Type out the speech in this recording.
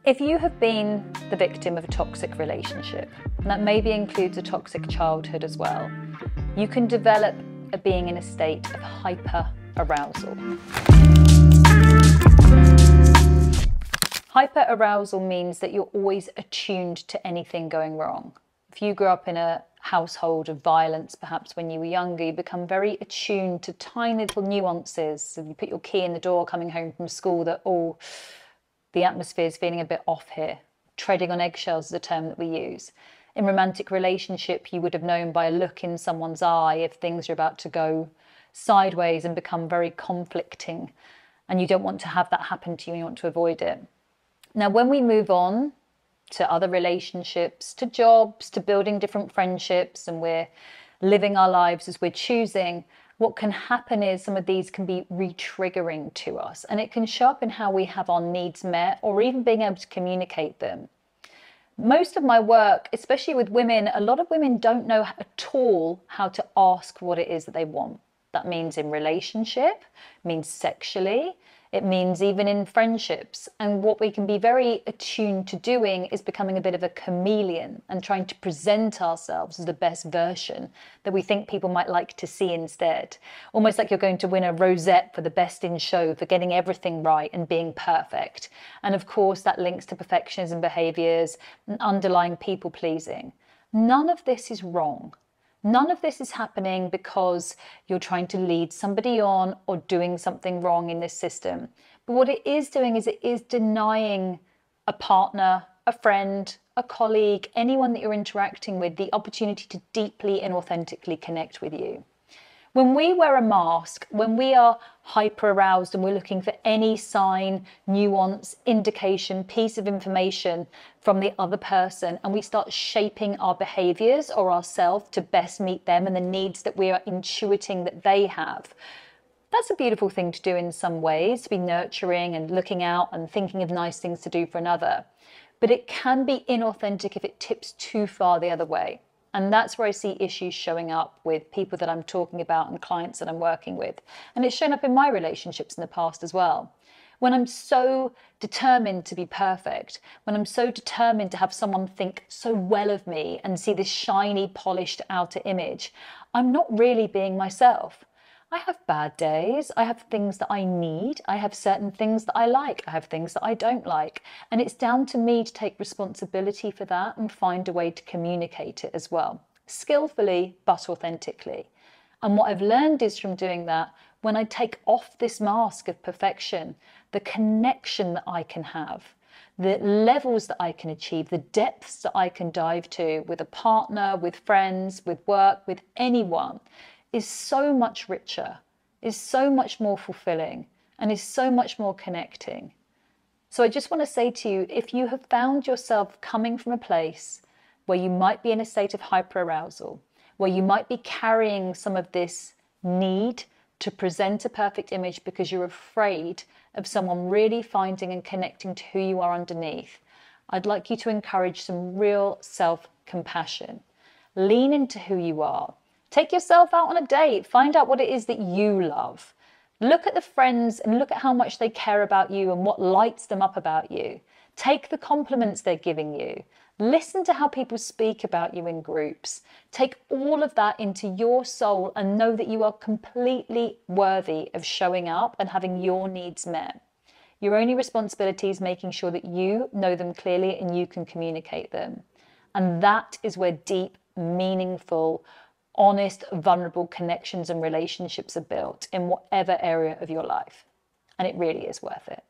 If you have been the victim of a toxic relationship, and that maybe includes a toxic childhood as well, you can develop a being in a state of hyper-arousal. Hyper-arousal means that you're always attuned to anything going wrong. If you grew up in a household of violence, perhaps when you were younger, you become very attuned to tiny little nuances. So you put your key in the door coming home from school that, oh, the atmosphere is feeling a bit off here. Treading on eggshells is a term that we use. In romantic relationship, you would have known by a look in someone's eye if things are about to go sideways and become very conflicting. And you don't want to have that happen to you, you want to avoid it. Now, when we move on to other relationships, to jobs, to building different friendships, and we're living our lives as we're choosing, what can happen is some of these can be re-triggering to us, and it can show up in how we have our needs met or even being able to communicate them. Most of my work, especially with women, a lot of women don't know at all how to ask what it is that they want. That means in relationship, means sexually, it means even in friendships. And what we can be very attuned to doing is becoming a bit of a chameleon and trying to present ourselves as the best version that we think people might like to see instead. Almost like you're going to win a rosette for the best in show, for getting everything right and being perfect. And of course, that links to perfectionism behaviors and underlying people pleasing. None of this is wrong. None of this is happening because you're trying to lead somebody on or doing something wrong in this system. But what it is doing is it is denying a partner, a friend, a colleague, anyone that you're interacting with, the opportunity to deeply and authentically connect with you. When we wear a mask, when we are hyper-aroused and we're looking for any sign, nuance, indication, piece of information from the other person, and we start shaping our behaviours or ourselves to best meet them and the needs that we are intuiting that they have, that's a beautiful thing to do in some ways, to be nurturing and looking out and thinking of nice things to do for another. But it can be inauthentic if it tips too far the other way. And that's where I see issues showing up with people that I'm talking about and clients that I'm working with. And it's shown up in my relationships in the past as well. When I'm so determined to be perfect, when I'm so determined to have someone think so well of me and see this shiny, polished outer image, I'm not really being myself. I have bad days, I have things that I need, I have certain things that I like, I have things that I don't like. And it's down to me to take responsibility for that and find a way to communicate it as well. Skillfully, but authentically. And what I've learned is from doing that, when I take off this mask of perfection, the connection that I can have, the levels that I can achieve, the depths that I can dive to with a partner, with friends, with work, with anyone, is so much richer, is so much more fulfilling, and is so much more connecting. So I just want to say to you, if you have found yourself coming from a place where you might be in a state of hyperarousal, where you might be carrying some of this need to present a perfect image because you're afraid of someone really finding and connecting to who you are underneath, I'd like you to encourage some real self-compassion. Lean into who you are. Take yourself out on a date. Find out what it is that you love. Look at the friends and look at how much they care about you and what lights them up about you. Take the compliments they're giving you. Listen to how people speak about you in groups. Take all of that into your soul and know that you are completely worthy of showing up and having your needs met. Your only responsibility is making sure that you know them clearly and you can communicate them. And that is where deep, meaningful, honest, vulnerable connections and relationships are built in whatever area of your life. And it really is worth it.